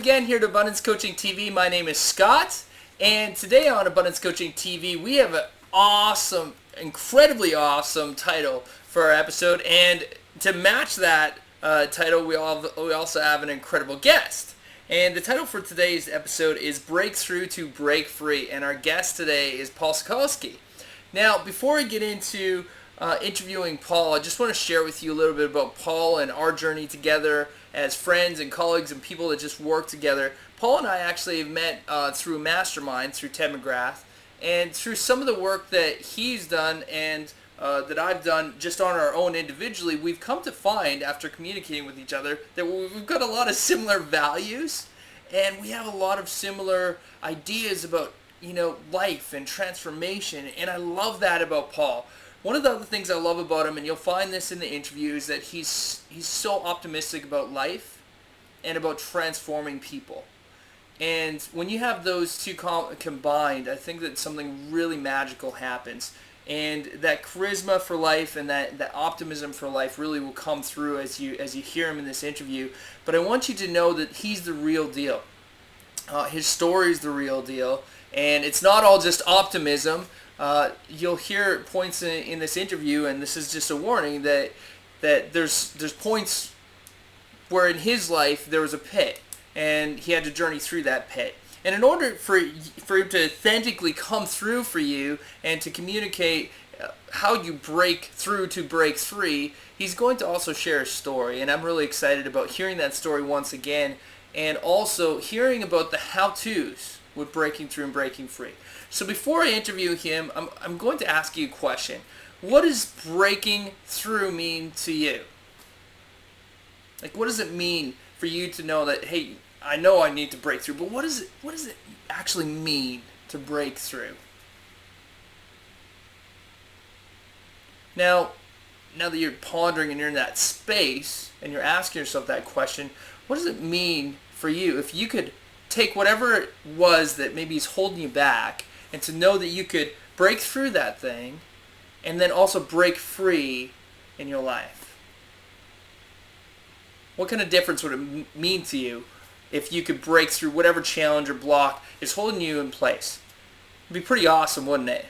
again here at Abundance Coaching TV. My name is Scott, and today on Abundance Coaching TV, we have an awesome, incredibly awesome title for our episode, and to match that title, we also have an incredible guest. And the title for today's episode is Breakthrough to Break Free, and our guest today is Paul Sokolski. Now, before I get into interviewing Paul, I just want to share with you a little bit about Paul and our journey together as friends and colleagues and people that just work together. Paul and I actually have met through a mastermind, through Ted McGrath, and through some of the work that he's done and that I've done just on our own individually, we've come to find, after communicating with each other, that we've got a lot of similar values, and we have a lot of similar ideas about, life and transformation, and I love that about Paul. One of the other things I love about him, and you'll find this in the interview, is that he's so optimistic about life and about transforming people. And when you have those two combined, I think that something really magical happens. And that charisma for life and that optimism for life really will come through as you hear him in this interview. But I want you to know that he's the real deal. His story is the real deal. And it's not all just optimism. You'll hear points in this interview, and this is just a warning, that there's points where in his life there was a pit, and he had to journey through that pit. And in order for him to authentically come through for you and to communicate how you break through to break free, he's going to also share a story. And I'm really excited about hearing that story once again, and also hearing about the how-tos with breaking through and breaking free. So before I interview him, I'm going to ask you a question. What does breaking through mean to you? Like, what does it mean for you to know that, hey, I know I need to break through, but what does it actually mean to break through? Now that you're pondering and you're in that space and you're asking yourself that question, what does it mean for you if you could take whatever it was that maybe is holding you back, and to know that you could break through that thing and then also break free in your life? What kind of difference would it mean to you if you could break through whatever challenge or block is holding you in place? It'd be pretty awesome, wouldn't it?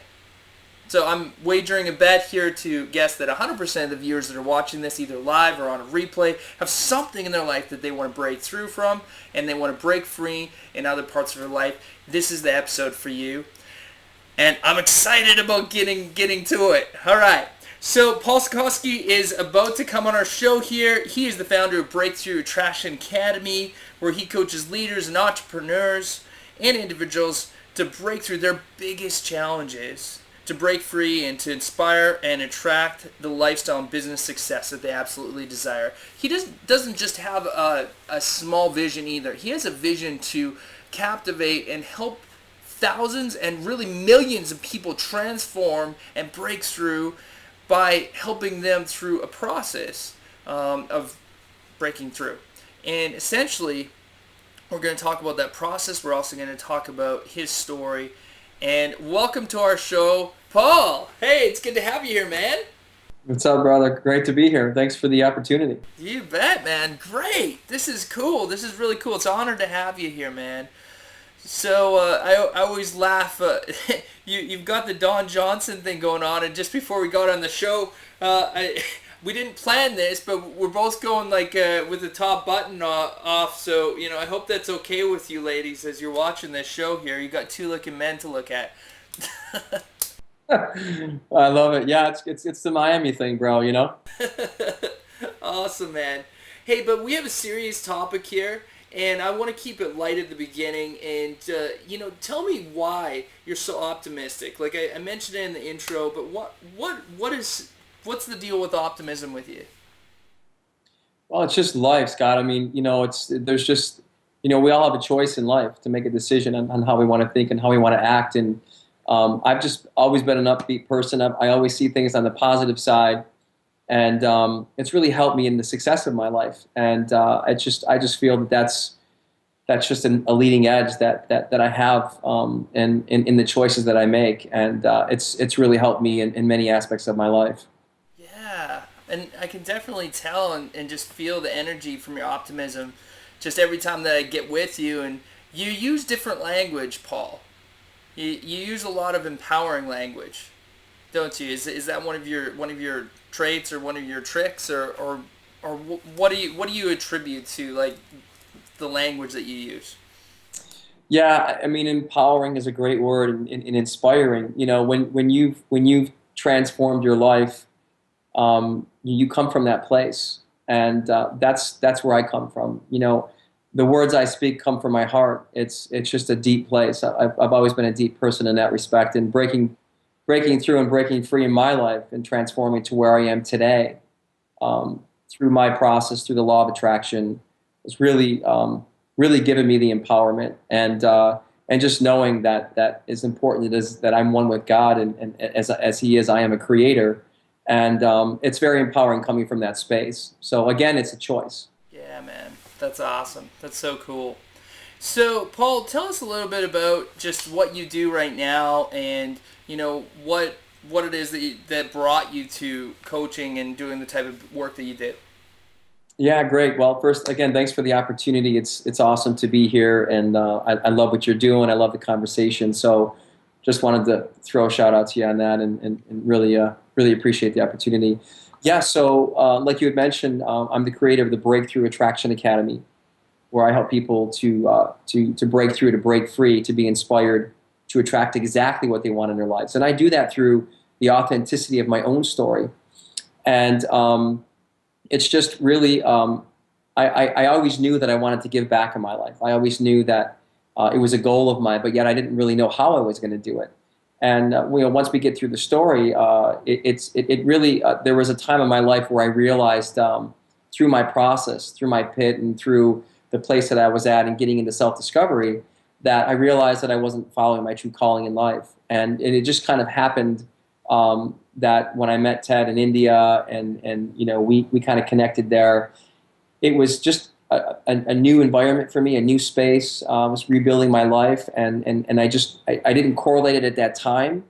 So I'm wagering a bet here to guess that 100% of the viewers that are watching this, either live or on a replay, have something in their life that they want to break through from, and they want to break free in other parts of their life. This is the episode for you. And I'm excited about getting to it. All right. So Paul Sokolski is about to come on our show here. He is the founder of Breakthrough Attraction Academy, where he coaches leaders and entrepreneurs and individuals to break through their biggest challenges, to break free and to inspire and attract the lifestyle and business success that they absolutely desire. He doesn't just have a small vision either. He has a vision to captivate and help thousands and really millions of people transform and break through by helping them through a process of breaking through. And essentially, we're going to talk about that process. We're also going to talk about his story. And welcome to our show, Paul. Hey, it's good to have you here, man. What's up, brother? Great to be here. Thanks for the opportunity. You bet, man. Great. This is cool. This is really cool. It's an honor to have you here, man. So I always laugh. You've got the Don Johnson thing going on, and just before we got on the show, we didn't plan this, but we're both going with the top button off. So I hope that's okay with you, ladies, as you're watching this show here. You got two looking men to look at. I love it. Yeah, it's the Miami thing, bro. Awesome, man. Hey, but we have a serious topic here. And I want to keep it light at the beginning, and tell me why you're so optimistic. Like I mentioned it in the intro, but what's the deal with optimism with you? Well, it's just life, Scott. I mean, there's just we all have a choice in life to make a decision on how we want to think and how we want to act. And I've just always been an upbeat person. I always see things on the positive side. And it's really helped me in the success of my life. And I just feel that's just a leading edge that I have in the choices that I make. And it's really helped me in many aspects of my life. Yeah, and I can definitely tell and just feel the energy from your optimism just every time that I get with you, and you use different language, Paul. You use a lot of empowering language, don't you? Is that one of your traits or one of your tricks, or what do you attribute to like the language that you use? Yeah, I mean, empowering is a great word, and inspiring. You know, when you've transformed your life, you come from that place, and that's where I come from. You know, the words I speak come from my heart. It's just a deep place. I've always been a deep person in that respect, and breaking through and breaking free in my life and transforming to where I am today, through my process, through the law of attraction, has really given me the empowerment, and just knowing that as important it is that I'm one with God, and as He is, I am a creator, and it's very empowering coming from that space. So again, it's a choice. Yeah, man, that's awesome. That's so cool. So, Paul, tell us a little bit about just what you do right now, and what it is that brought you to coaching and doing the type of work that you do. Yeah, great. Well, first, again, thanks for the opportunity. It's awesome to be here, and I love what you're doing. I love the conversation. So, just wanted to throw a shout out to you on that, and really appreciate the opportunity. Yeah. So, like you had mentioned, I'm the creator of the Breakthrough Attraction Academy, where I help people to break through, to break free, to be inspired, to attract exactly what they want in their lives. And I do that through the authenticity of my own story, and it's just really, I always knew that I wanted to give back in my life. I always knew that it was a goal of mine, but yet I didn't really know how I was going to do it. And once we get through the story, it really, there was a time in my life where I realized, through my process, through my pit, and through the place that I was at and getting into self-discovery, that I realized that I wasn't following my true calling in life. And it just kind of happened, that when I met Ted in India, and we kind of connected there, it was just a new environment for me, a new space. I was rebuilding my life, and I didn't correlate it at that time,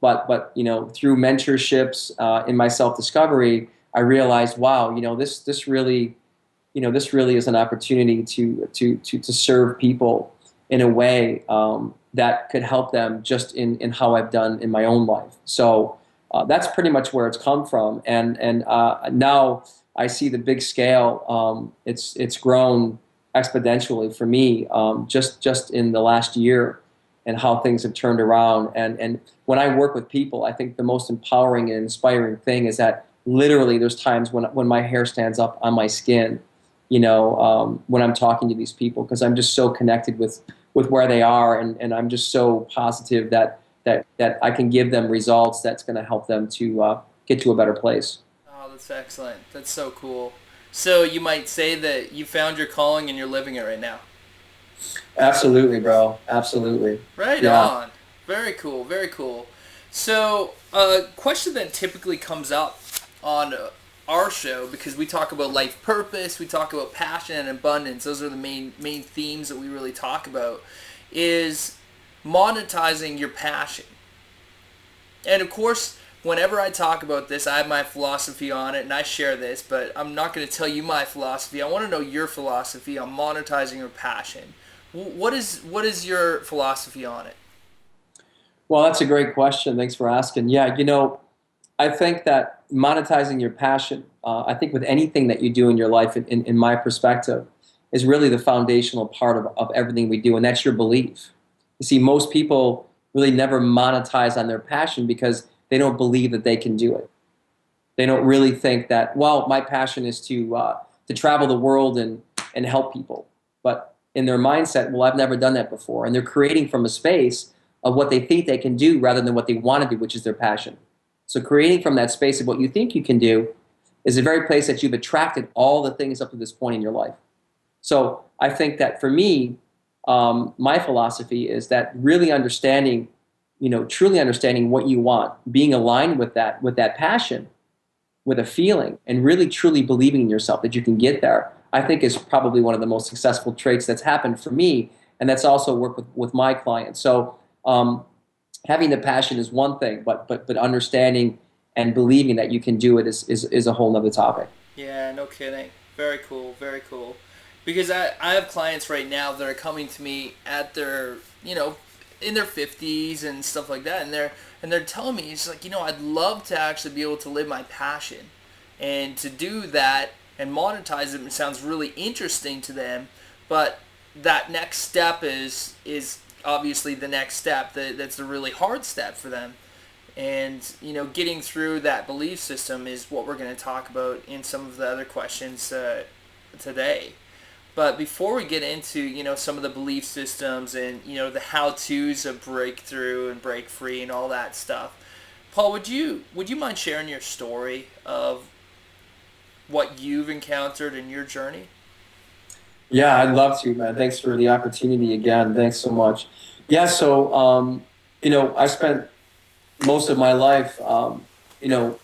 but through mentorships, in my self-discovery, I realized, wow, this really is an opportunity to serve people in a way, that could help them just in how I've done in my own life. So that's pretty much where it's come from, and now I see the big scale. It's grown exponentially for me, just in the last year, and how things have turned around. And when I work with people, I think the most empowering and inspiring thing is that literally there's times when my hair stands up on my skin, when I'm talking to these people, because I'm just so connected with where they are, and I'm just so positive that I can give them results that's going to help them to get to a better place. Oh, that's excellent. That's so cool. So you might say that you found your calling and you're living it right now. Absolutely, bro. Absolutely. Right Yeah. on. Very cool. Very cool. So, a question that typically comes up on our show, because we talk about life purpose, we talk about passion and abundance. Those are the main themes that we really talk about. Is monetizing your passion. And of course, whenever I talk about this, I have my philosophy on it, and I share this, but I'm not going to tell you my philosophy. I want to know your philosophy on monetizing your passion. What is your philosophy on it? Well, that's a great question. Thanks for asking. Yeah, I think that monetizing your passion, I think with anything that you do in your life, in my perspective, is really the foundational part of everything we do, and that's your belief. You see, most people really never monetize on their passion because they don't believe that they can do it. They don't really think that, well, my passion is to travel the world and help people. But in their mindset, well, I've never done that before. And they're creating from a space of what they think they can do rather than what they want to do, which is their passion. So creating from that space of what you think you can do is the very place that you've attracted all the things up to this point in your life. So I think that for me, my philosophy is that really understanding, truly understanding what you want, being aligned with that passion, with a feeling, and really truly believing in yourself that you can get there, I think is probably one of the most successful traits that's happened for me, and that's also worked with my clients. So having the passion is one thing, but understanding and believing that you can do it is a whole nother topic. Yeah, no kidding. Very cool, very cool. Because I have clients right now that are coming to me at their, in their 50s and stuff like that, and they're telling me, it's like, I'd love to actually be able to live my passion, and to do that and monetize it sounds really interesting to them, but that next step is obviously the next step. That's a really hard step for them. And, getting through that belief system is what we're going to talk about in some of the other questions today. But before we get into, some of the belief systems and, the how-tos of breakthrough and break free and all that stuff, Paul, would you mind sharing your story of what you've encountered in your journey? Yeah, I'd love to, man. Thanks for the opportunity again. Thanks so much. Yeah, so I spent most of my life,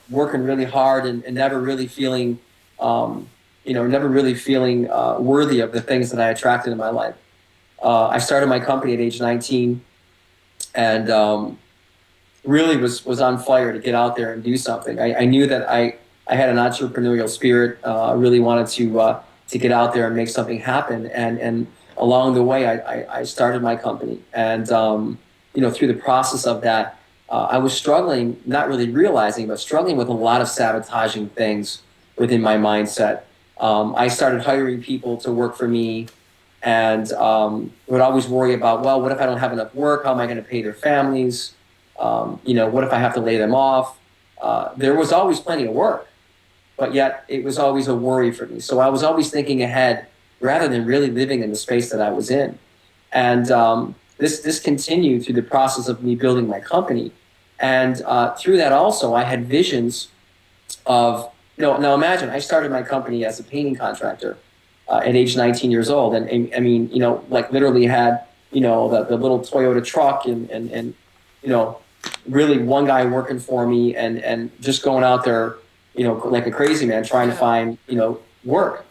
working really hard and never really feeling, worthy of the things that I attracted in my life. I started my company at age 19, and really was on fire to get out there and do something. I knew that I had an entrepreneurial spirit. I really wanted to get out there and make something happen. And along the way, I started my company. And, through the process of that, I was struggling, not really realizing, but struggling with a lot of sabotaging things within my mindset. I started hiring people to work for me, and would always worry about, well, what if I don't have enough work? How am I going to pay their families? What if I have to lay them off? There was always plenty of work, but yet it was always a worry for me. So I was always thinking ahead rather than really living in the space that I was in. And this continued through the process of me building my company. And through that also, I had visions of, now imagine I started my company as a painting contractor at age 19 years old. And I mean, like literally had, the little Toyota truck and really one guy working for me and just going out there, like a crazy man trying to find, work.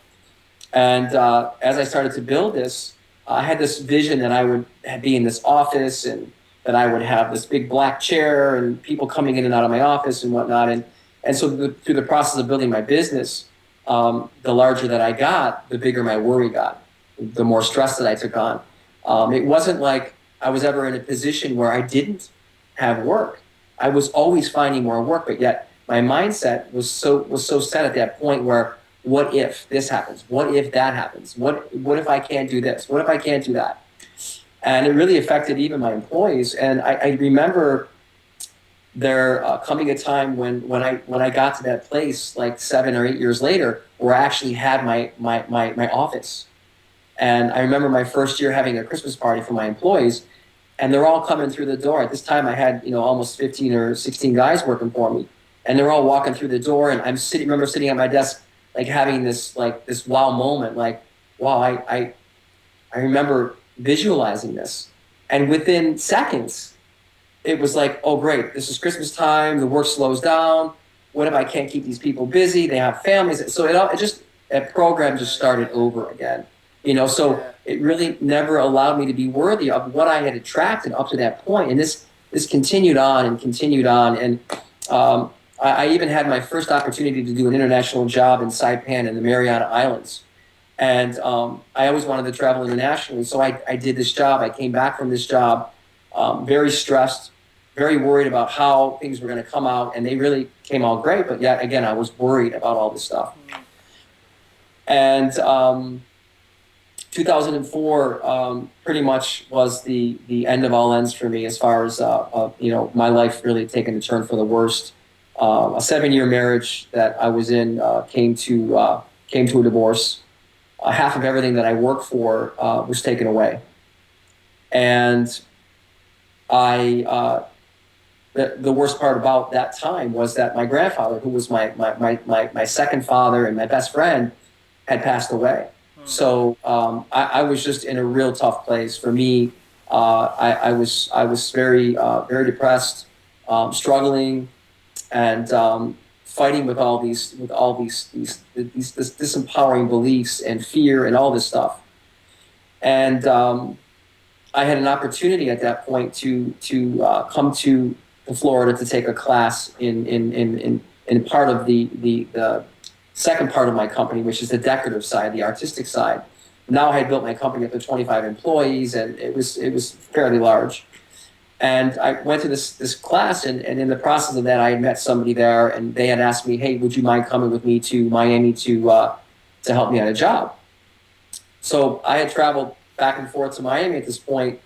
And as I started to build this, I had this vision that I would be in this office and that I would have this big black chair and people coming in and out of my office and whatnot. And so through the process of building my business, the larger that I got, the bigger my worry got, the more stress that I took on. It wasn't like I was ever in a position where I didn't have work. I was always finding more work, but yet my mindset was so set at that point where, what if this happens? What if that happens? What if I can't do this? What if I can't do that? And it really affected even my employees. And I remember there coming a time when I got to that place like 7 or 8 years later where I actually had my office. And I remember my first year having a Christmas party for my employees, and they're all coming through the door. At this time I had, almost 15 or 16 guys working for me. And they're all walking through the door, and remember sitting at my desk, like having this wow moment, like, wow, I remember visualizing this. And within seconds, it was like, oh great, this is Christmas time, the work slows down. What if I can't keep these people busy? They have families. So that program just started over again. So it really never allowed me to be worthy of what I had attracted up to that point. And this continued on and continued on. And I even had my first opportunity to do an international job in Saipan in the Mariana Islands. And I always wanted to travel internationally. So I did this job. I came back from this job very stressed, very worried about how things were going to come out. And they really came out great. But yet again, I was worried about all this stuff. And 2004 pretty much was the end of all ends for me as far as, my life really taking a turn for the worst. A 7-year marriage that I was in came to a divorce. Half of everything that I worked for was taken away, and the worst part about that time was that my grandfather, who was my second father and my best friend, had passed away. So I was just in a real tough place. For me, I was very depressed, struggling, and fighting with all these disempowering beliefs and fear and all this stuff. And I had an opportunity at that point to come to Florida to take a class in part of the second part of my company, which is the decorative side, the artistic side. now I had built my company up to 25 employees, and it was fairly large. And I went to this class, and in the process of that, I had met somebody there, and they had asked me, "Hey, would you mind coming with me to Miami to help me on a job?" So I had traveled back and forth to Miami at this point,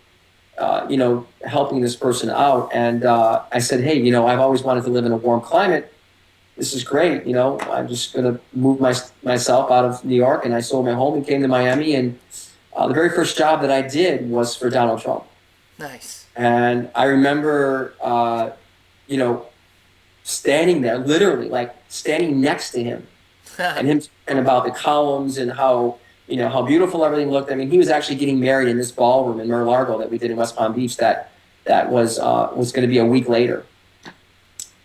helping this person out. And I said, "Hey, I've always wanted to live in a warm climate. This is great. I'm just going to move myself out of New York." And I sold my home and came to Miami. And the very first job that I did was for Donald Trump. Nice. And I remember, standing there, literally, like standing next to him, and him talking about the columns and how beautiful everything looked. I mean, he was actually getting married in this ballroom in Mar-a-Lago that we did in West Palm Beach. That was going to be a week later.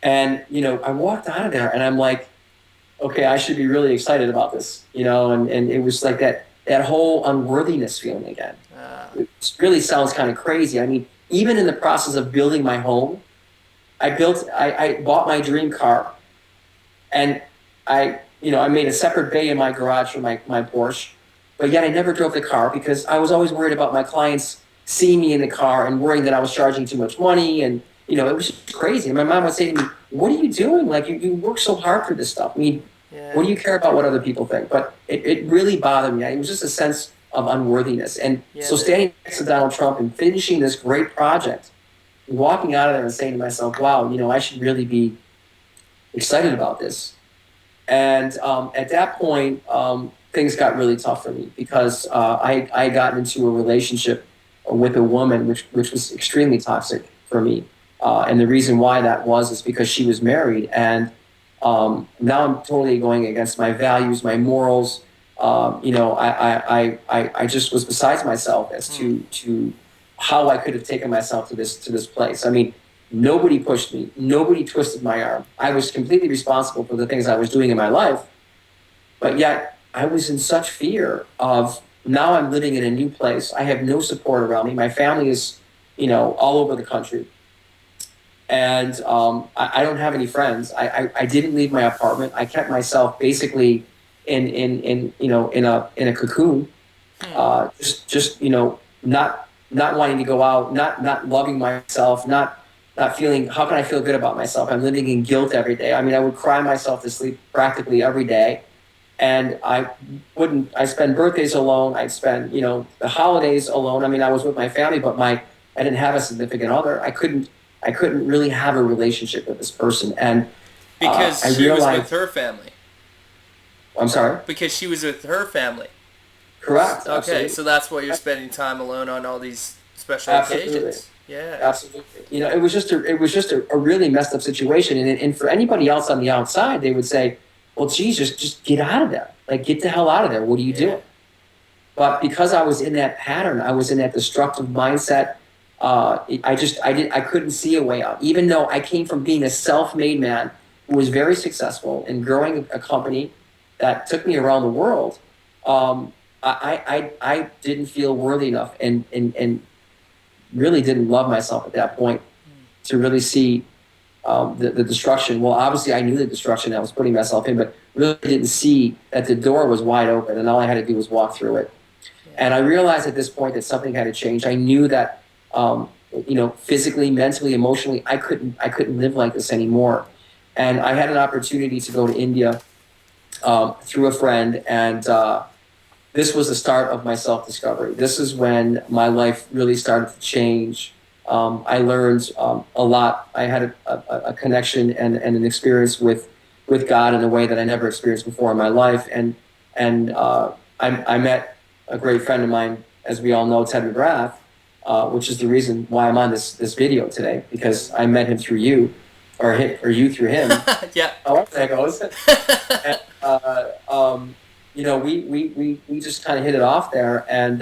And I walked out of there, and I'm like, okay, I should be really excited about this, and it was like that whole unworthiness feeling again. It really sounds kind of crazy. I mean, even in the process of building my home, I bought my dream car, and I made a separate bay in my garage for my Porsche, but yet I never drove the car because I was always worried about my clients seeing me in the car and worrying that I was charging too much money. And it was just crazy. And my mom would say to me, "What are you doing? Like, you work so hard for this stuff. I mean, what do you care about what other people think?" But it really bothered me. It was just a sense of unworthiness. And so standing next to Donald Trump and finishing this great project, walking out of there and saying to myself, "Wow, I should really be excited about this." And at that point, things got really tough for me because I got into a relationship with a woman which was extremely toxic for me. And the reason why that is because she was married. And now I'm totally going against my values, my morals. I just was besides myself as to how I could have taken myself to this place. I mean, nobody pushed me. Nobody twisted my arm. I was completely responsible for the things I was doing in my life. But yet I was in such fear of, now I'm living in a new place. I have no support around me. My family is, all over the country. And I don't have any friends. I didn't leave my apartment. I kept myself basically in a cocoon, just not wanting to go out, not loving myself, not feeling, how can I feel good about myself? I'm living in guilt every day. I mean, I would cry myself to sleep practically every day. And I spend birthdays alone. I'd spend, the holidays alone. I mean, I was with my family, but I didn't have a significant other. I couldn't really have a relationship with this person. And because she was with her family. I'm sorry? Because she was with her family. Correct. Okay, absolutely. so that's why you're spending time alone on all these special occasions. Yeah. Absolutely. It was just a really messed up situation. And for anybody else on the outside, they would say, "Well, geez, just get out of there. Like, get the hell out of there. What are you doing?" But because I was in that pattern, I was in that destructive mindset. I couldn't see a way out. Even though I came from being a self-made man who was very successful in growing a company that took me around the world, I didn't feel worthy enough and really didn't love myself at that point to really see the destruction. Well, obviously I knew the destruction I was putting myself in, but really didn't see that the door was wide open and all I had to do was walk through it. And I realized at this point that something had to change. I knew that, physically, mentally, emotionally, I couldn't live like this anymore. And I had an opportunity to go to India through a friend, and this was the start of my self-discovery. This is when my life really started to change. I learned a lot. I had a connection and an experience with God in a way that I never experienced before in my life. And I met a great friend of mine, as we all know, Ted McGrath, which is the reason why I'm on this video today, because I met him through you, or you through him. Yeah. However that goes. And, we just kind of hit it off there, and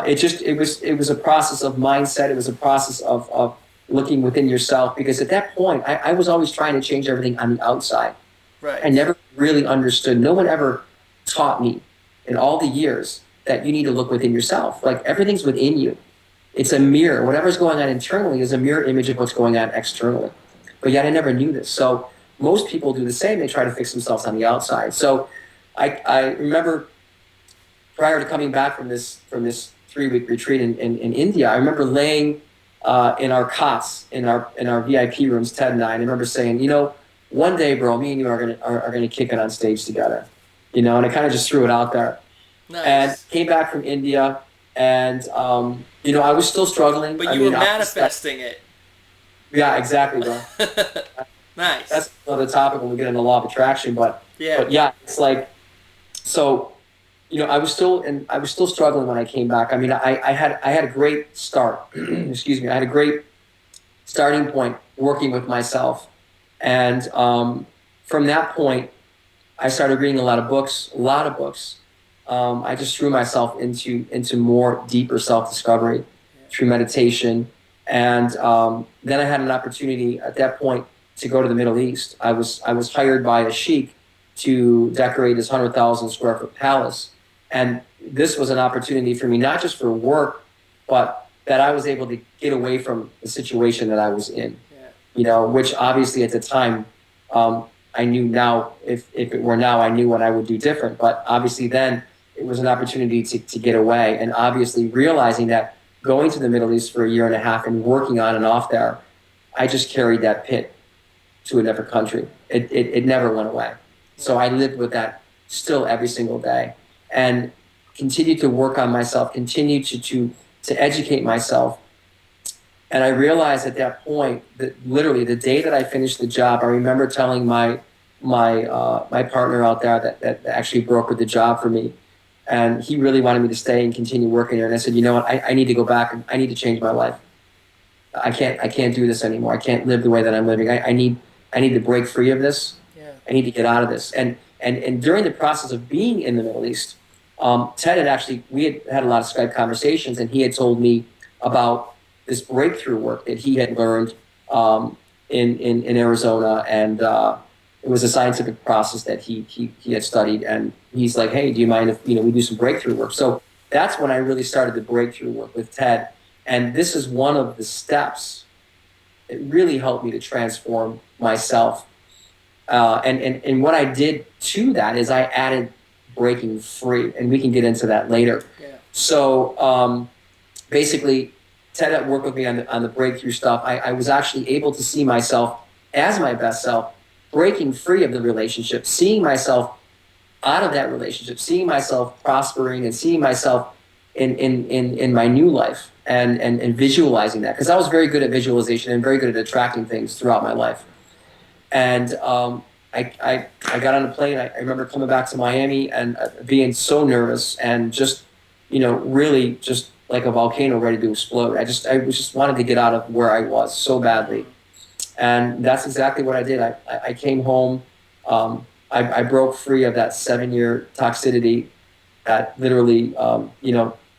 it was a process of mindset. It was a process of looking within yourself, because at that point I was always trying to change everything on the outside. Right. I never really understood. No one ever taught me in all the years that you need to look within yourself. Like, everything's within you. It's a mirror. Whatever's going on internally is a mirror image of what's going on externally. But yet I never knew this. So most people do the same. They try to fix themselves on the outside. So I remember prior to coming back from this 3-week retreat in India, I remember laying in our cots in our VIP rooms, Ted and I remember saying, you know, one day, bro, me and you are gonna kick it on stage together, you know, and I kind of just threw it out there. Nice. And came back from India, and you know, I was still struggling. But you were manifesting it. Yeah, exactly, bro. Nice. That's another topic when we get into law of attraction, but yeah, it's like, so, you know, I was still struggling when I came back. I mean, I had a great start. Excuse me, I had a great starting point working with myself, and from that point, I started reading a lot of books. I just threw myself into more deeper self-discovery through meditation, and then I had an opportunity at that point to go to the Middle East. I was hired by a sheikh to decorate his 100,000 square foot palace, and this was an opportunity for me, not just for work, but that I was able to get away from the situation that I was in. You know, which obviously at the time, I knew now, if it were now, I knew what I would do different. But obviously then it was an opportunity to get away. And obviously realizing that going to the Middle East for 1.5 years and working on and off there, I just carried that pit to a different country. It never went away. So I lived with that still every single day, and continued to work on myself, continued to educate myself. And I realized at that point that literally the day that I finished the job, I remember telling my partner out there that actually brokered the job for me, and he really wanted me to stay and continue working there. And I said, you know what, I need to go back and I need to change my life. I can't do this anymore. I can't live the way that I'm living. I need to break free of this. Yeah. I need to get out of this. And during the process of being in the Middle East, Ted we had a lot of Skype conversations, and he had told me about this breakthrough work that he had learned in Arizona, and it was a scientific process that he had studied. And he's like, hey, do you mind if we do some breakthrough work? So that's when I really started the breakthrough work with Ted, and this is one of the steps. It really helped me to transform myself, and what I did to that is I added breaking free, and we can get into that later. Yeah. So basically, Ted had worked with me on the breakthrough stuff. I was actually able to see myself as my best self, breaking free of the relationship, seeing myself out of that relationship, seeing myself prospering, and seeing myself in my new life, and visualizing that, because I was very good at visualization and very good at attracting things throughout my life. And I got on a plane. I remember coming back to Miami and being so nervous and just, really just like a volcano ready to explode. I just wanted to get out of where I was so badly. And that's exactly what I did. I came home. I broke free of that 7-year toxicity that literally,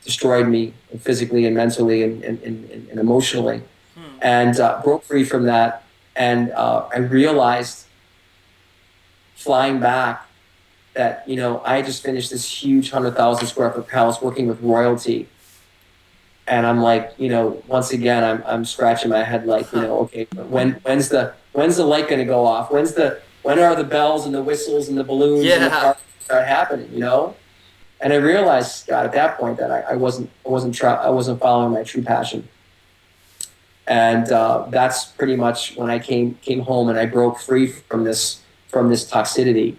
destroyed me physically and mentally and emotionally, and broke free from that. And I realized flying back that, I just finished this huge 100,000 square foot palace working with royalty. And I'm like, once again, I'm scratching my head like, okay, when's the light going to go off? When are the bells and the whistles and the balloons and the cars start happening, And I realized, Scott, at that point that I wasn't following my true passion. And that's pretty much when I came home and I broke free from this toxicity.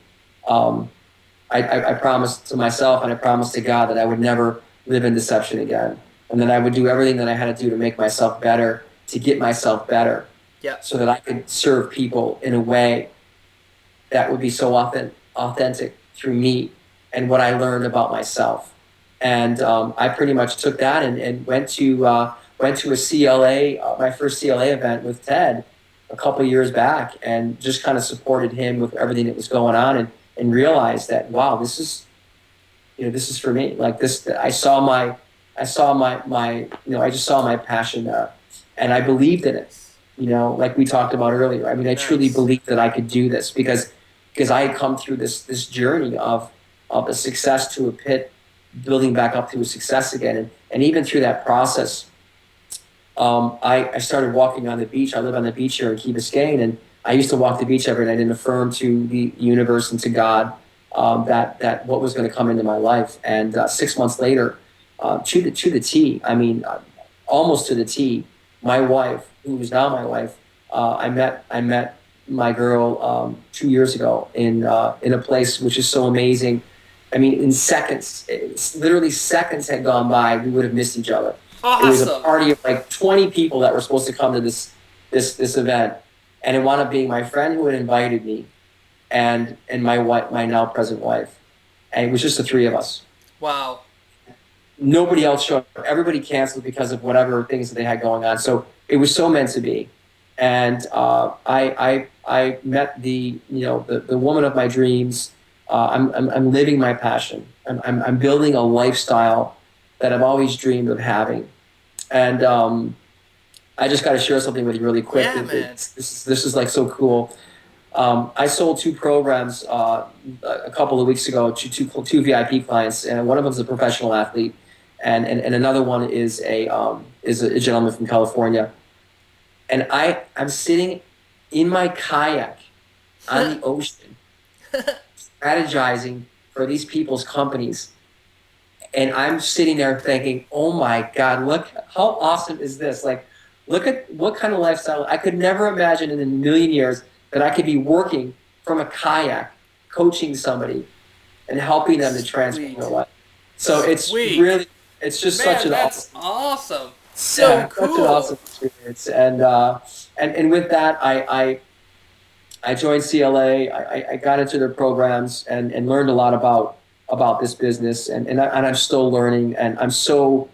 I promised to myself and I promised to God that I would never live in deception again, and that I would do everything that I had to do to make myself better, to get myself better, so that I could serve people in a way that would be so authentic through me and what I learned about myself. And I pretty much took that and went to a CLA, my first CLA event with Ted a couple of years back, and just kind of supported him with everything that was going on, and realized that, wow, this is for me. Like this, I saw my I just saw my passion there, and I believed in it. Like we talked about earlier. I mean, I truly believed that I could do this because I had come through this journey of a success to a pit, building back up to a success again, and even through that process, I started walking on the beach. I live on the beach here in Key Biscayne, and I used to walk the beach every night and affirm to the universe and to God that what was going to come into my life. And 6 months later, to the T, I mean, almost to the T, my wife, who is now my wife, I met my girl 2 years ago in a place which is so amazing. I mean, in seconds, literally seconds had gone by, we would have missed each other. It was a Awesome. party of like 20 people that were supposed to come to this event, and it wound up being my friend who had invited me, and my wife, my now present wife, and it was just the three of us. Wow. Nobody else showed up. Everybody canceled because of whatever things that they had going on. So it was so meant to be. And I met the woman of my dreams. I'm living my passion. I'm building a lifestyle that I've always dreamed of having. And I just got to share something with you really quick. Yeah, man. This is like so cool. I sold two programs a couple of weeks ago to two VIP clients, and one of them is a professional athlete, and another one is a gentleman from California. And I'm sitting in my kayak on the ocean, strategizing for these people's companies, and I'm sitting there thinking, "Oh my God, look how awesome is this! Like, look at what kind of lifestyle I could never imagine in a million years that I could be working from a kayak, coaching somebody, and helping them to transform their life." So it's Sweet. really, it's just Man, such an that's awesome, awesome. So yeah, such an cool. awesome experience. And with that, I joined CLA. I got into their programs and learned a lot about this business, and I'm still learning, and I'm so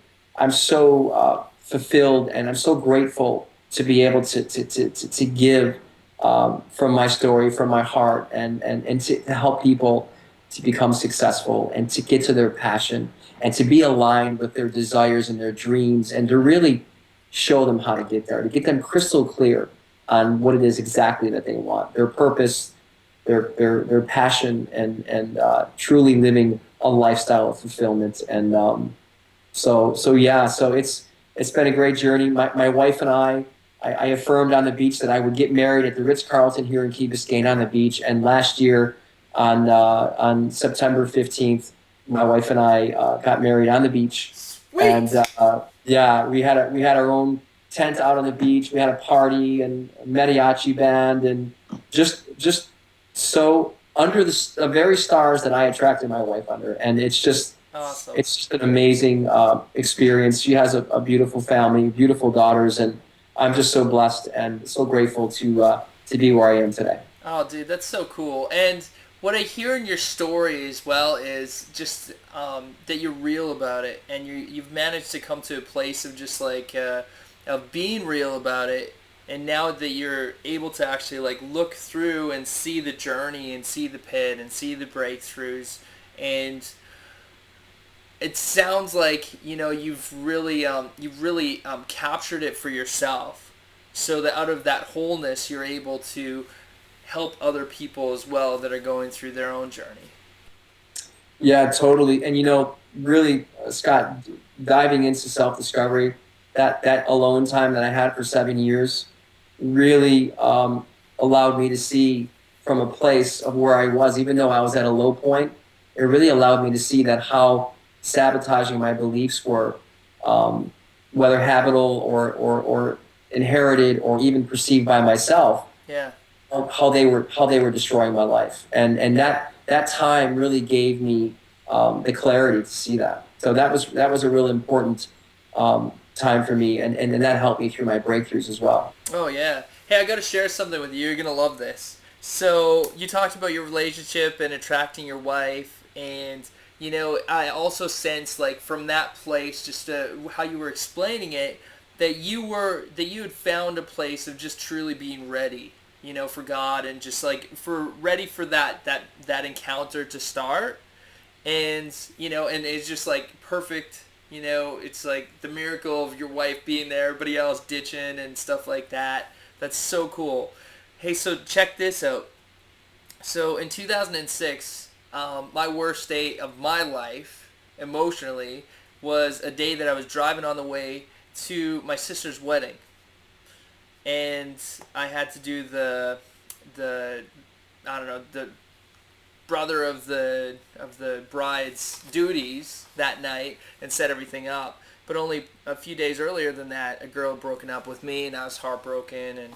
fulfilled, and I'm so grateful to be able to give from my story, from my heart, and to help people to become successful and to get to their passion and to be aligned with their desires and their dreams, and to really show them how to get there, to get them crystal clear on what it is exactly that they want, their purpose, their passion, and truly living a lifestyle of fulfillment. And so yeah, so it's been a great journey. My wife and I affirmed on the beach that I would get married at the Ritz-Carlton here in Key Biscayne on the beach. And last year, on September 15th, my wife and I got married on the beach. And Sweet. yeah, we had our own tent out on the beach. We had a party and a mariachi band, and just so under the very stars that I attracted my wife under. And Awesome. it's just an amazing experience. She has a beautiful family, beautiful daughters, and I'm just so blessed and so grateful to be where I am today. Oh, dude, that's so cool. And what I hear in your story as well is just that you're real about it, and you've managed to come to a place of just like of being real about it. And now that you're able to actually like look through and see the journey and see the pit and see the breakthroughs, and it sounds like you've really captured it for yourself, so that out of that wholeness you're able to help other people as well that are going through their own journey. Yeah, totally. And really, Scott, diving into self-discovery, that alone time that I had for 7 years really allowed me to see from a place of where I was, even though I was at a low point. It really allowed me to see that how sabotaging my beliefs were, um, whether habitual or inherited or even perceived by myself, Yeah, how they were destroying my life, and yeah. that time really gave me the clarity to see that. So that was a real important time for me, and that helped me through my breakthroughs as well. Oh yeah. Hey, I got to share something with you. You're gonna love this. So you talked about your relationship and attracting your wife, and I also sense like from that place, just how you were explaining it, that you had found a place of just truly being ready, for God, and just like for ready for that encounter to start. And and it's just like perfect. It's like the miracle of your wife being there, everybody else ditching and stuff like that. That's so cool. Hey, so check this out. So in 2006, my worst day of my life emotionally was a day that I was driving on the way to my sister's wedding, and I had to do the I don't know, brother of the bride's duties that night and set everything up. But only a few days earlier than that, a girl had broken up with me, and I was heartbroken. And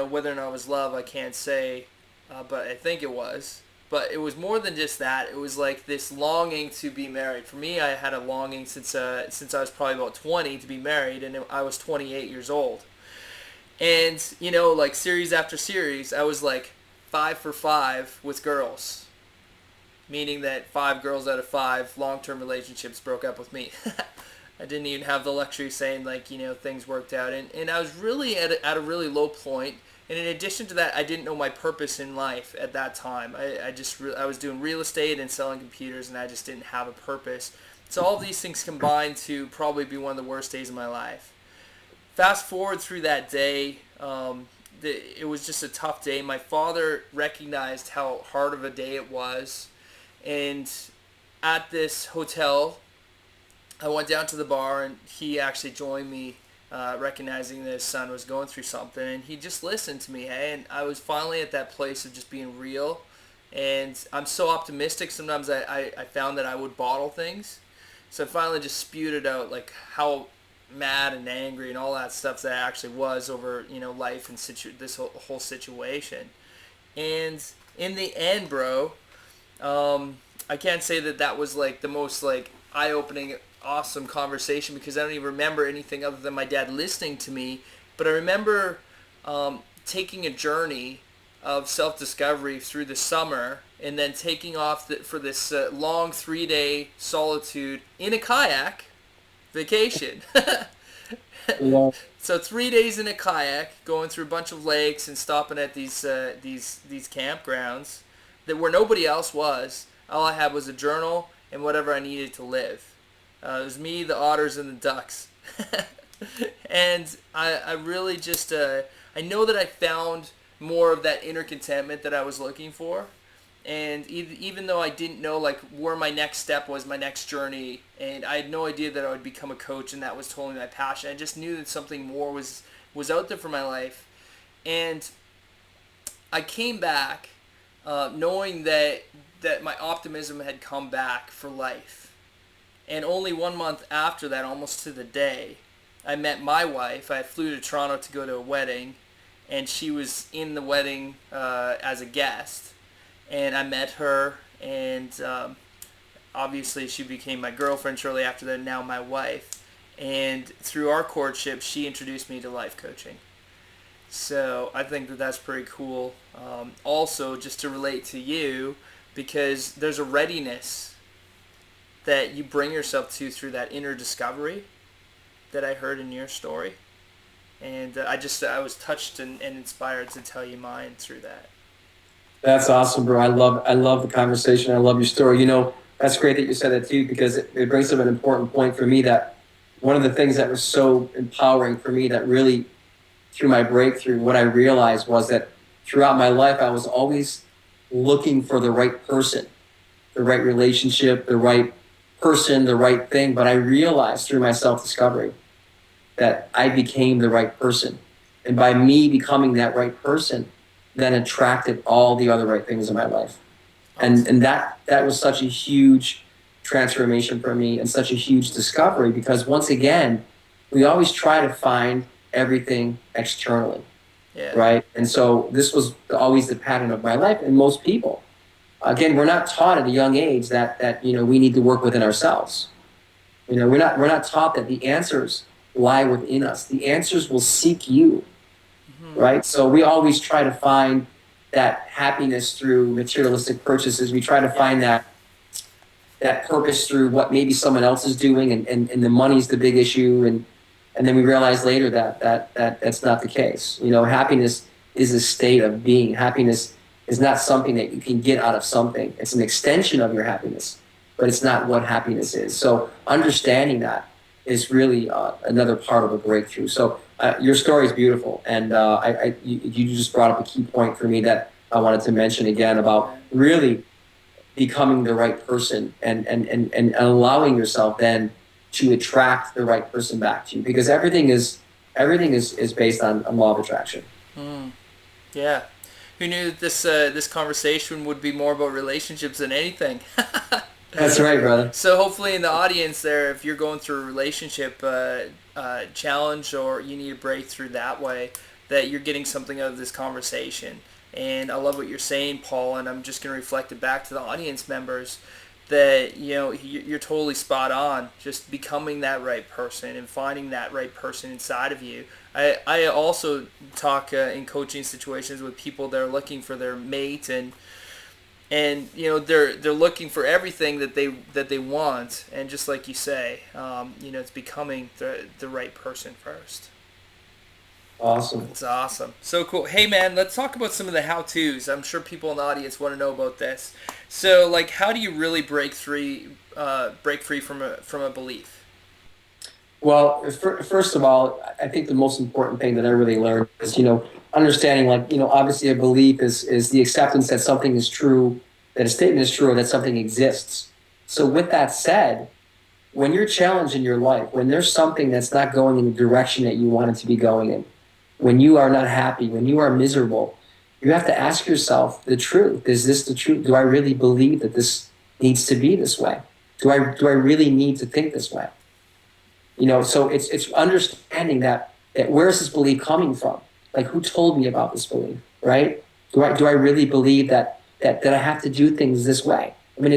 whether or not it was love, I can't say, but I think it was. But it was more than just that. It was like this longing to be married. For me, I had a longing since I was probably about 20 to be married, and I was 28 years old. And, like series after series, I was like 5 for 5 with girls. Meaning that 5 girls out of 5 long-term relationships broke up with me. I didn't even have the luxury of saying, like, things worked out. And I was really at a really low point. And in addition to that, I didn't know my purpose in life at that time. I was doing real estate and selling computers, and I just didn't have a purpose. So all of these things combined to probably be one of the worst days of my life. Fast forward through that day, it was just a tough day. My father recognized how hard of a day it was. And at this hotel, I went down to the bar, and he actually joined me, recognizing that his son was going through something, and he just listened to me, hey, and I was finally at that place of just being real. And I'm so optimistic, sometimes I found that I would bottle things, so I finally just spewed it out, like how mad and angry and all that stuff that I actually was over life and this whole situation. And in the end, bro, I can't say that was like the most like eye-opening awesome conversation, because I don't even remember anything other than my dad listening to me. But I remember taking a journey of self-discovery through the summer, and then taking off for this long 3-day solitude in a kayak vacation. Yeah. So 3 days in a kayak, going through a bunch of lakes and stopping at these campgrounds where nobody else was. All I had was a journal and whatever I needed to live. It was me, the otters, and the ducks. And I really just, I know that I found more of that inner contentment that I was looking for. And even though I didn't know like where my next step was, my next journey, and I had no idea that I would become a coach and that was totally my passion. I just knew that something more was out there for my life. And I came back knowing that my optimism had come back for life. And only 1 month after that, almost to the day, I met my wife. I flew to Toronto to go to a wedding, and she was in the wedding as a guest. And I met her, and obviously she became my girlfriend shortly after that, now my wife. And through our courtship, she introduced me to life coaching. So I think that that's pretty cool. Also, just to relate to you, because there's a readiness that you bring yourself to through that inner discovery that I heard in your story. And I was touched and inspired to tell you mine through that. That's awesome, bro. I love the conversation. I love your story. That's great that you said that too, because it brings up an important point for me, that one of the things that was so empowering for me, that really, through my breakthrough, what I realized was that throughout my life, I was always looking for the right person, the right relationship, the right person, the right thing. But I realized through my self-discovery that I became the right person. And by me becoming that right person, then attracted all the other right things in my life. And that was such a huge transformation for me, and such a huge discovery, because once again, we always try to find everything externally. Yeah. Right? And so this was always the pattern of my life, and most people. Again, we're not taught at a young age that we need to work within ourselves. We're not taught that the answers lie within us. The answers will seek you. Mm-hmm. Right? So we always try to find that happiness through materialistic purchases. We try to find that purpose through what maybe someone else is doing, and the money's the big issue, and then we realize later that that's not the case. Happiness is a state of being. Happiness is not something that you can get out of something. It's an extension of your happiness, but it's not what happiness is. So understanding that is really another part of a breakthrough. So your story is beautiful, and you just brought up a key point for me that I wanted to mention again, about really becoming the right person and allowing yourself then to attract the right person back to you, because everything is based on law of attraction. Yeah. Who knew this conversation would be more about relationships than anything? That's right, brother. So hopefully in the audience there, if you're going through a relationship challenge or you need a breakthrough that way, that you're getting something out of this conversation. And I love what you're saying, Paul, and I'm just going to reflect it back to the audience members that, you're totally spot on, just becoming that right person and finding that right person inside of you. I also talk in coaching situations with people that are looking for their mate, and they're looking for everything that they want, and just like you say, it's becoming the right person first. Awesome. It's awesome. So cool. Hey man, let's talk about some of the how-tos. I'm sure people in the audience want to know about this. So like, how do you really break free from a belief? Well, first of all, I think the most important thing that I really learned is, understanding, like, obviously a belief is the acceptance that something is true, that a statement is true, or that something exists. So with that said, when you're challenged in your life, when there's something that's not going in the direction that you want it to be going in, when you are not happy, when you are miserable, you have to ask yourself the truth. Is this the truth? Do I really believe that this needs to be this way? Do I really need to think this way? So it's understanding that where is this belief coming from? Like, who told me about this belief, right? Do I really believe that I have to do things this way? I mean,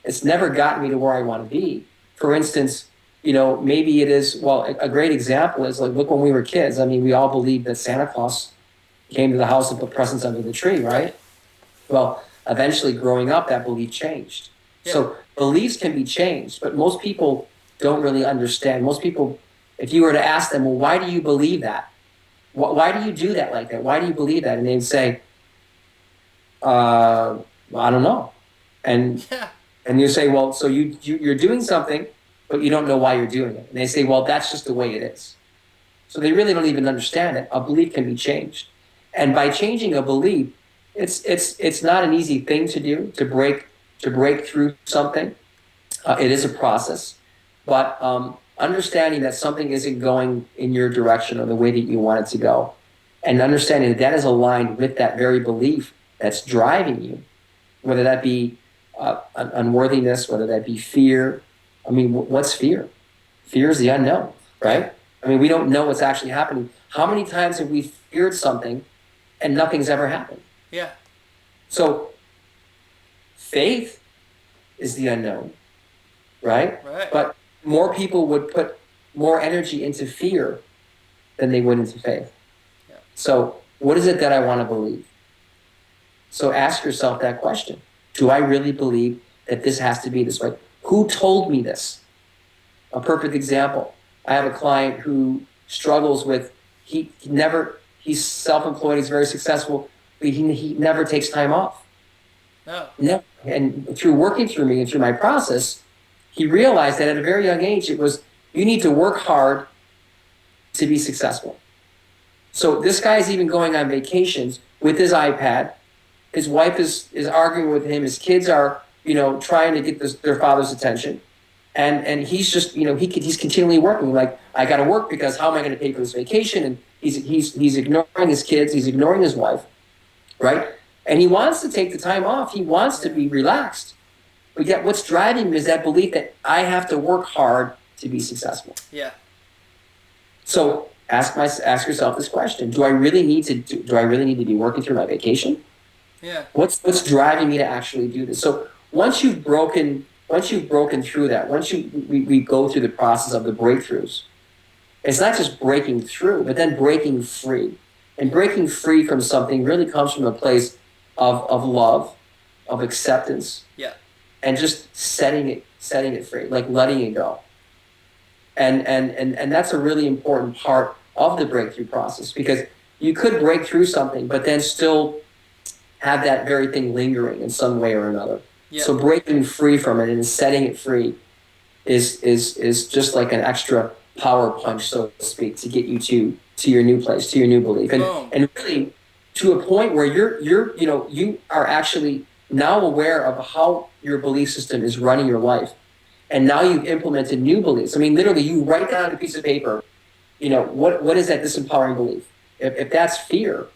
it's never gotten me to where I want to be. For instance, maybe it is, well, a great example is, like, look, when we were kids, I mean, we all believed that Santa Claus came to the house and put presents under the tree, right? Well, eventually growing up, that belief changed. Yeah. So beliefs can be changed, but most people don't really understand. Most people, if you were to ask them, well, why do you believe that? Why do you do that like that? Why do you believe that? And they'd say, well, I don't know. And you say, well, so you're doing something, but you don't know why you're doing it. And they say, well, that's just the way it is. So they really don't even understand it. A belief can be changed. And by changing a belief, it's not an easy thing to do, to break through something. It is a process. But understanding that something isn't going in your direction or the way that you want it to go, and understanding that is aligned with that very belief that's driving you, whether that be unworthiness, whether that be fear. I mean, what's fear? Fear is the unknown, right? I mean, we don't know what's actually happening. How many times have we feared something and nothing's ever happened? Yeah. So faith is the unknown, right? Right. But more people would put more energy into fear than they would into faith. Yeah. So what is it that I want to believe? So ask yourself that question. Do I really believe that this has to be this way? Who told me this? A perfect example. I have a client who struggles with, he's self-employed, he's very successful, but he never takes time off. No. And through working through me and through my process, he realized that at a very young age, it was, you need to work hard to be successful. So this guy's even going on vacations with his iPad. His wife is arguing with him. His kids are, trying to get their father's attention. And he's just, he's continually working. Like, I got to work because how am I going to pay for this vacation? And he's ignoring his kids. He's ignoring his wife, right? And he wants to take the time off. He wants to be relaxed. But yet what's driving him is that belief that I have to work hard to be successful. Yeah. So ask yourself this question. Do I really need to be working through my vacation? Yeah. What's driving me to actually do this? So once you've broken through that, once we go through the process of the breakthroughs, it's not just breaking through, but then breaking free. And breaking free from something really comes from a place of love, of acceptance. Yeah. And just setting it free, like letting it go. And that's a really important part of the breakthrough process, because you could break through something, but then still have that very thing lingering in some way or another. Yeah. So breaking free from it and setting it free is just like an extra power punch, so to speak, to get you to your new place, to your new belief, and really to a point where you are actually now aware of how your belief system is running your life, and now you've implemented new beliefs. I mean, literally, you write down on a piece of paper, what is that disempowering belief? If that's fear,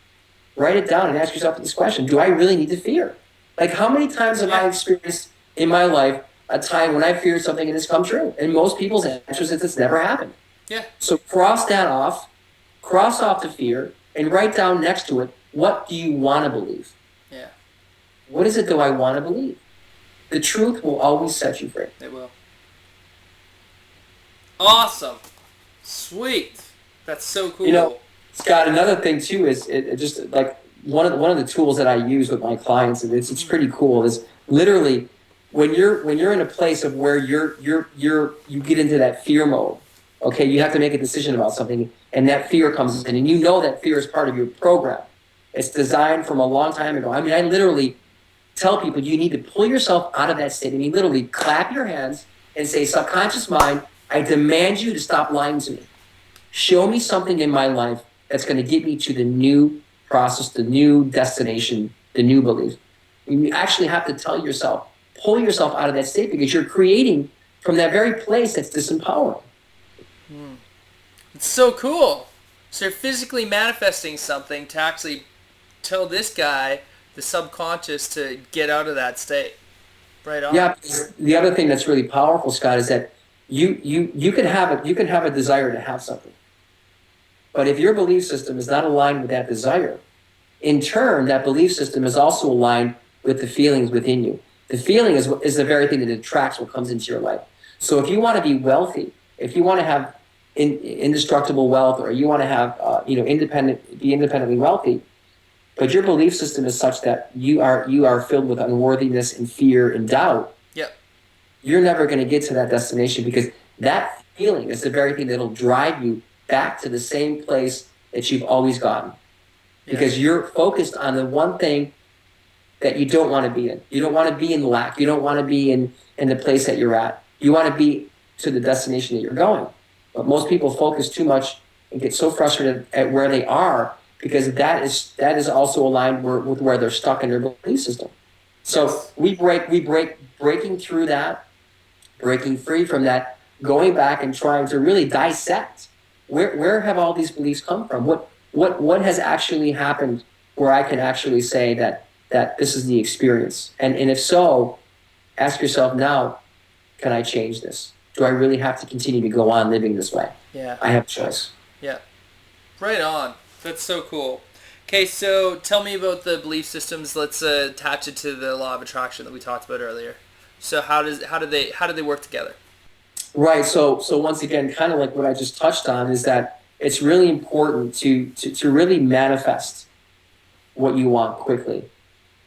Write it down and ask yourself this question: do I really need to fear? Like, how many times have I experienced in my life a time when I feared something and it's come true? And most people's answer is that it's never happened. Yeah. So cross that off, cross off the fear, and write down next to it, what do you want to believe? Yeah. What is it do I want to believe? The truth will always set you free. It will. Awesome. Sweet. That's so cool. You know, Scott, another thing too is it just like one of the tools that I use with my clients, and it's pretty cool, is literally when you're in a place of where you get into that fear mode. Okay, you have to make a decision about something, and that fear comes in, and you know that fear is part of your program. It's designed from a long time ago. I mean, I literally tell people you need to pull yourself out of that state. I mean, literally clap your hands and say, subconscious mind, I demand you to stop lying to me. Show me something in my life that's going to get me to the new process, the new destination, the new belief. You actually have to tell yourself, pull yourself out of that state, because you're creating from that very place that's disempowering. It's so cool. So you're physically manifesting something to actually tell this guy, the subconscious, to get out of that state. Right on. Yeah. The other thing that's really powerful, Scott, is that you can have a desire to have something, but if your belief system is not aligned with that desire, in turn, that belief system is also aligned with the feelings within you. The feeling is the very thing that attracts what comes into your life. So if you want to be wealthy, if you want to have indestructible wealth, or you want to have be independently wealthy, but your belief system is such that you are filled with unworthiness and fear and doubt, Yep. you're never going to get to that destination, because that feeling is the very thing that'll drive you back to the same place that you've always gotten. Because you're focused on the one thing that you don't want to be in. You don't want to be in lack. You don't want to be in the place that you're at. You want to be to the destination that you're going. But most people focus too much and get so frustrated at where they are, because that is also aligned with where they're stuck in their belief system. So breaking through that, breaking free from that, going back and trying to really dissect where have all these beliefs come from? What has actually happened where I can actually say that this is the experience? And if so, ask yourself now, can I change this? Do I really have to continue to go on living this way? Yeah. I have a choice. Yeah. Right on. That's so cool. Okay, so tell me about the belief systems. Let's attach it to the law of attraction that we talked about earlier. So how do they work together? Right. So once again, kind of like what I just touched on, is that it's really important to really manifest what you want quickly.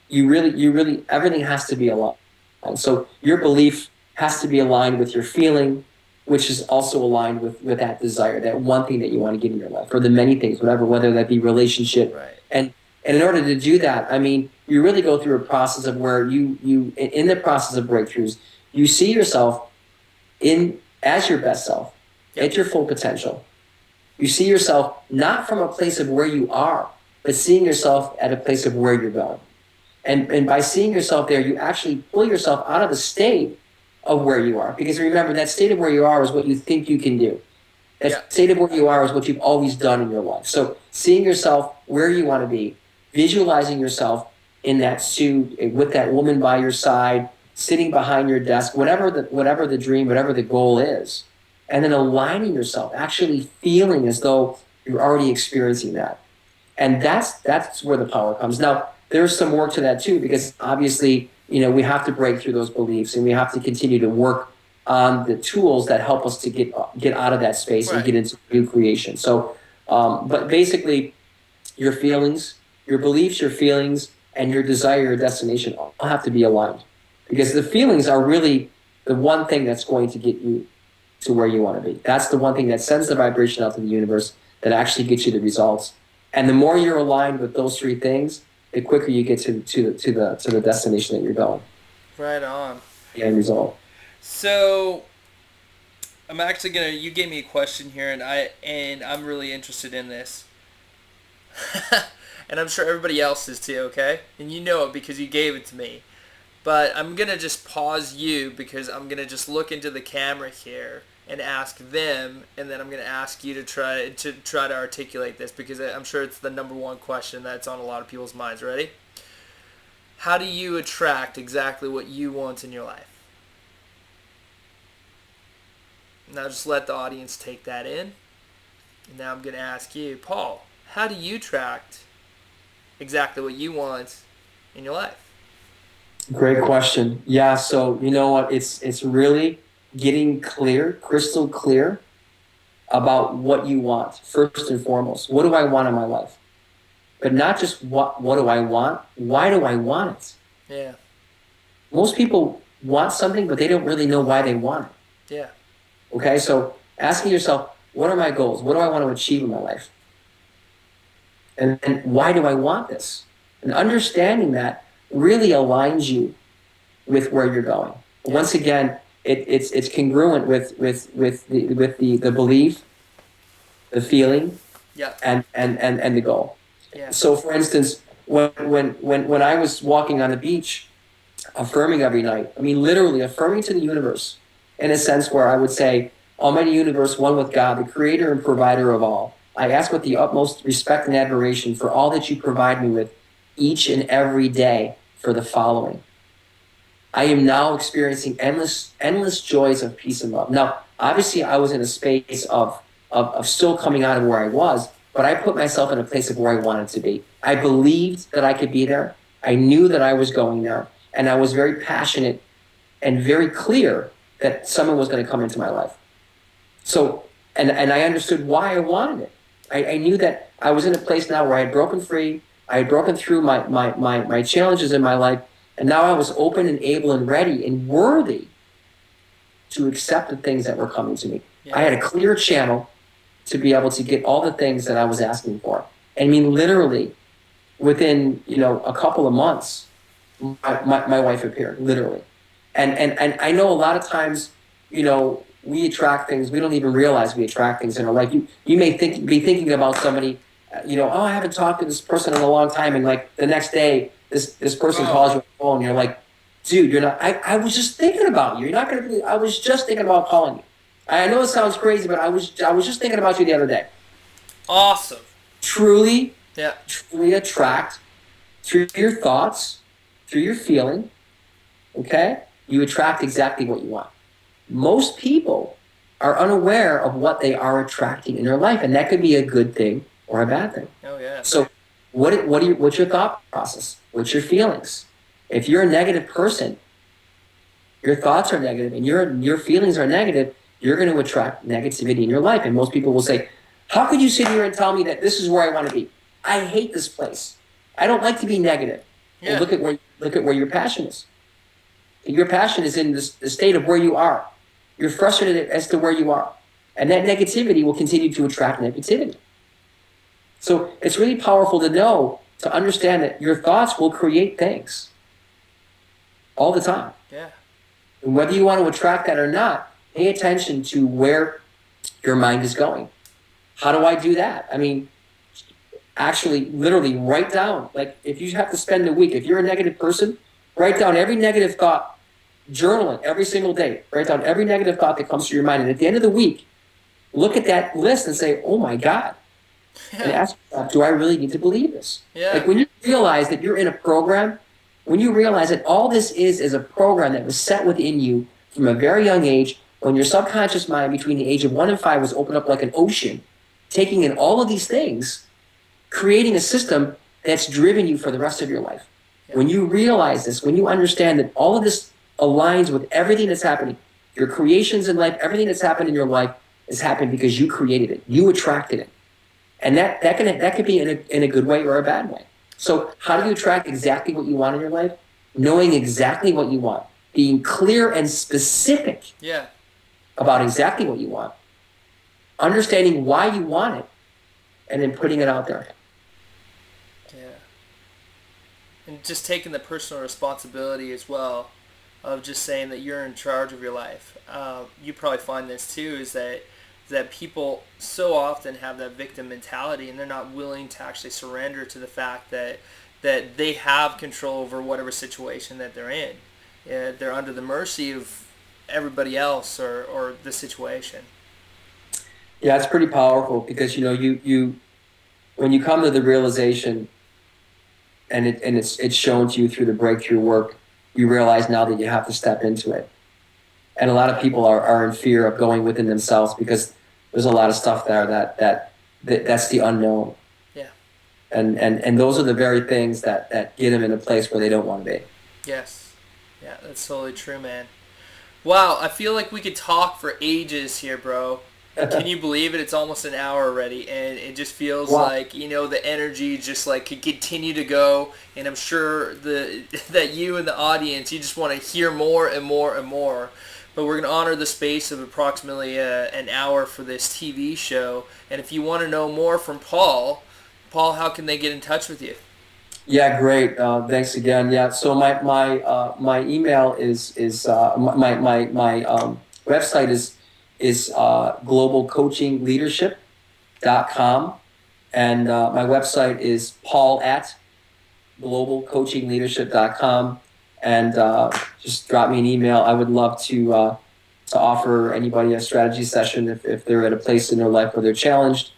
You really everything has to be aligned. And so your belief has to be aligned with your feeling, which is also aligned with that desire, that one thing that you want to get in your life, or the many things, whether that be relationship. Right. And in order to do that, I mean, you really go through a process of where you in the process of breakthroughs, you see yourself as your best self, at your full potential. You see yourself not from a place of where you are, but seeing yourself at a place of where you're going. And by seeing yourself there, you actually pull yourself out of the state of where you are. Because remember, that state of where you are is what you think you can do. That state of where you are is what you've always done in your life. So seeing yourself where you want to be, visualizing yourself in that suit, with that woman by your side, sitting behind your desk, whatever the dream, whatever the goal is, and then aligning yourself, actually feeling as though you're already experiencing that. And that's where the power comes. Now, there's some work to that too, because obviously, we have to break through those beliefs, and we have to continue to work on the tools that help us to get out of that space and get into new creation. So, but basically, your feelings, your beliefs, your feelings, and your desire, your destination all have to be aligned, because the feelings are really the one thing that's going to get you to where you want to be. That's the one thing that sends the vibration out to the universe that actually gets you the results. And the more you're aligned with those three things, the quicker you get to the destination that you're going. Right on. The end result. So I'm actually you gave me a question here, and I'm really interested in this. And I'm sure everybody else is too, okay? And you know it because you gave it to me. But I'm going to just pause you, because I'm going to just look into the camera here and ask them, and then I'm going to ask you to try to articulate this, because I'm sure it's the number one question that's on a lot of people's minds. Ready? How do you attract exactly what you want in your life? Now just let the audience take that in. And now I'm going to ask you, Paul, how do you attract exactly what you want in your life? Great question. Yeah, so you know what? It's really getting clear, crystal clear about what you want, first and foremost. What do I want in my life? But not just what do I want, why do I want it? Yeah. Most people want something, but they don't really know why they want it. Yeah. Okay, so asking yourself, what are my goals? What do I want to achieve in my life? And why do I want this? And understanding that really aligns you with where you're going. Once again, it's congruent with the belief, the feeling, Yeah. and the goal. Yeah. So, for instance, when I was walking on the beach, affirming every night, I mean, literally affirming to the universe, in a sense where I would say, Almighty Universe, one with God, the creator and provider of all, I ask with the utmost respect and admiration for all that you provide me with each and every day for the following. I am now experiencing endless joys of peace and love. Now, obviously, I was in a space of still coming out of where I was, but I put myself in a place of where I wanted to be. I believed that I could be there. I knew that I was going there. And I was very passionate and very clear that someone was going to come into my life. So, and I understood why I wanted it. I knew that I was in a place now where I had broken free. I had broken through my challenges in my life. And now I was open and able and ready and worthy to accept the things that were coming to me. Yeah. I had a clear channel to be able to get all the things that I was asking for. I mean, literally, within a couple of months, my wife appeared, literally. And I know a lot of times, we attract things, we don't even realize we attract things in our life. You may be thinking about somebody, I haven't talked to this person in a long time, and like the next day, this person calls you on the phone, and you're like, dude, you're not, I was just thinking about you. You're not going to believe, I was just thinking about calling you. I know it sounds crazy, but I was just thinking about you the other day. Awesome. Truly attract through your thoughts, through your feeling, okay? You attract exactly what you want. Most people are unaware of what they are attracting in their life, and that could be a good thing or a bad thing. Oh, yeah. So what's your thought process? What's your feelings? If you're a negative person, your thoughts are negative and your feelings are negative, you're going to attract negativity in your life. And most people will say, how could you sit here and tell me that this is where I want to be? I hate this place. I don't like to be negative. Yeah. Well, look at where your passion is. Your passion is in the state of where you are. You're frustrated as to where you are. And that negativity will continue to attract negativity. So it's really powerful to understand that your thoughts will create things all the time. Yeah. And whether you want to attract that or not, pay attention to where your mind is going. How do I do that? I mean, actually, literally write down, like if you have to spend a week, if you're a negative person, write down every negative thought, journal it every single day. Write down every negative thought that comes to your mind. And at the end of the week, look at that list and say, oh my God. Yeah. And ask yourself, do I really need to believe this? Yeah. Like when you realize that you're in a program, when you realize that all this is a program that was set within you from a very young age, when your subconscious mind between the age of 1 and 5 was opened up like an ocean, taking in all of these things, creating a system that's driven you for the rest of your life. Yeah. When you realize this, when you understand that all of this aligns with everything that's happening, your creations in life, everything that's happened in your life has happened because you created it. You attracted it. And that could be in a good way or a bad way. So how do you attract exactly what you want in your life? Knowing exactly what you want. Being clear and specific about exactly what you want. Understanding why you want it. And then putting it out there. Yeah. And just taking the personal responsibility as well of just saying that you're in charge of your life. You probably find this too, is that people so often have that victim mentality and they're not willing to actually surrender to the fact that they have control over whatever situation that they're in. They're under the mercy of everybody else or the situation. Yeah, it's pretty powerful because you when you come to the realization and it's shown to you through the breakthrough work, you realize now that you have to step into it. And a lot of people are in fear of going within themselves because there's a lot of stuff there that's the unknown. Yeah. And those are the very things that get them in a place where they don't want to be. Yes. Yeah, that's totally true, man. Wow, I feel like we could talk for ages here, bro. Can you believe it? It's almost an hour already, and it just feels like, the energy just like could continue to go, and I'm sure that you and the audience, you just want to hear more and more and more. But we're going to honor the space of approximately an hour for this TV show, and if you want to know more from Paul, how can they get in touch with you? Yeah, great. Thanks again. Yeah, so my email is my website is globalcoachingleadership.com, and my website is paul at globalcoachingleadership.com, and just drop me an email. I would love to offer anybody a strategy session if they're at a place in their life where they're challenged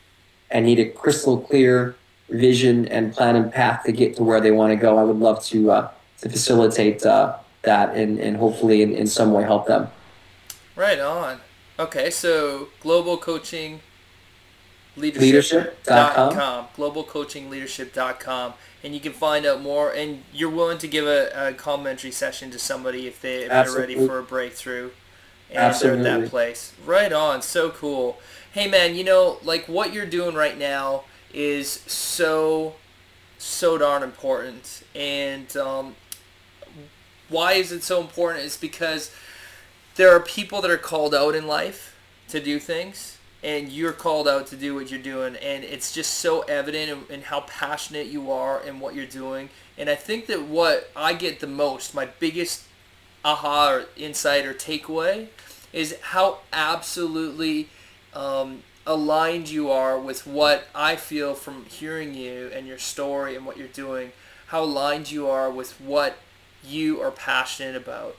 and need a crystal clear vision and plan and path to get to where they want to go. I would love to facilitate that and hopefully in some way help them. Right on. Okay, so globalcoachingleadership.com. globalcoachingleadership.com, and you can find out more, and you're willing to give a complimentary session to somebody if they're ready for a breakthrough and they're at that place. Right on. So cool. Hey man, like what you're doing right now is so darn important, and why is it so important is because there are people that are called out in life to do things, and you're called out to do what you're doing, and it's just so evident in how passionate you are in what you're doing. And I think that what I get the most, my biggest aha or insight or takeaway, is how absolutely aligned you are with what I feel from hearing you and your story and what you're doing, how aligned you are with what you are passionate about.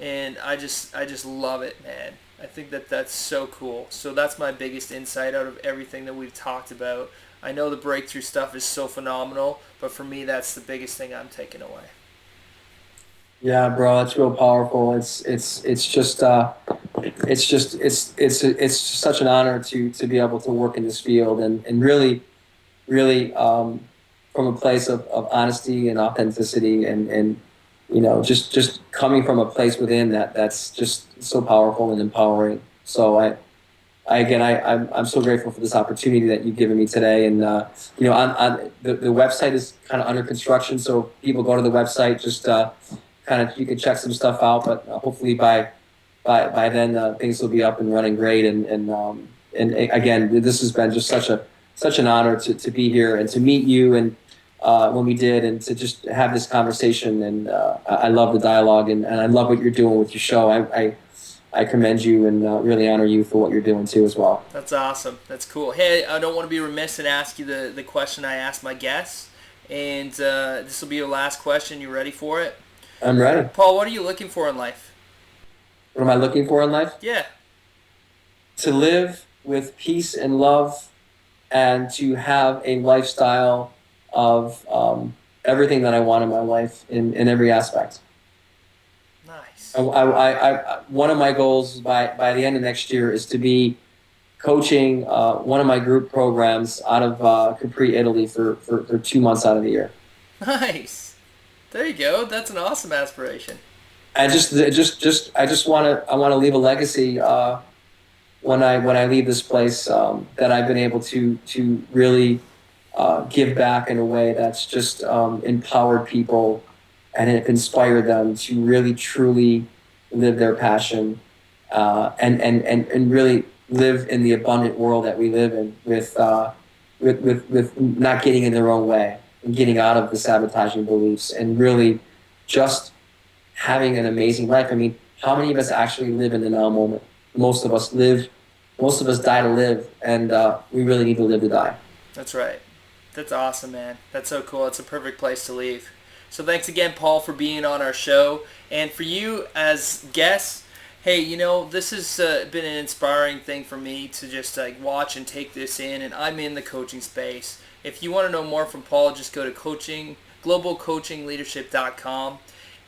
And I just love it, man. I think that's so cool. So that's my biggest insight out of everything that we've talked about. I know the breakthrough stuff is so phenomenal, but for me, that's the biggest thing I'm taking away. Yeah, bro, that's real powerful. It's just such an honor to be able to work in this field and really from a place of honesty and authenticity and just coming from a place within that's just so powerful and empowering. So I'm so grateful for this opportunity that you've given me today. And on the website is kind of under construction, so people go to the website, just you can check some stuff out. But hopefully by then things will be up and running great. And again, this has been just such an honor to be here and to meet you and. When we did, and to just have this conversation, and I love the dialogue, and I love what you're doing with your show. I commend you and really honor you for what you're doing too as well. That's awesome. That's cool. Hey, I don't want to be remiss and ask you the question I asked my guests, and this will be your last question. You ready for it? I'm ready. Paul, what are you looking for in life? What am I looking for in life? Yeah. To live with peace and love, and to have a lifestyle of everything that I want in my life in every aspect. Nice. One of my goals by the end of next year is to be coaching one of my group programs out of Capri, Italy for 2 months out of the year. Nice. There you go. That's an awesome aspiration. I just want to leave a legacy when I leave this place that I've been able to really give back in a way that's just empowered people and it inspired them to really truly live their passion and really live in the abundant world that we live in with not getting in their own way and getting out of the sabotaging beliefs and really just having an amazing life. I mean, how many of us actually live in the now moment? Most of us die to live, and we really need to live to die. That's right. That's awesome, man. That's so cool. It's a perfect place to leave. So thanks again, Paul, for being on our show. And for you as guests, Hey, this has been an inspiring thing for me to just watch and take this in, and I'm in the coaching space. If you want to know more from Paul, just go to globalcoachingleadership.com.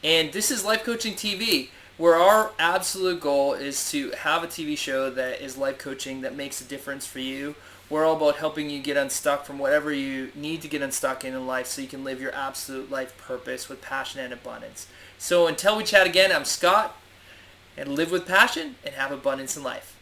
And this is Life Coaching TV, where our absolute goal is to have a TV show that is life coaching that makes a difference for you. We're all about helping you get unstuck from whatever you need to get unstuck in life so you can live your absolute life purpose with passion and abundance. So until we chat again, I'm Scott. And live with passion and have abundance in life.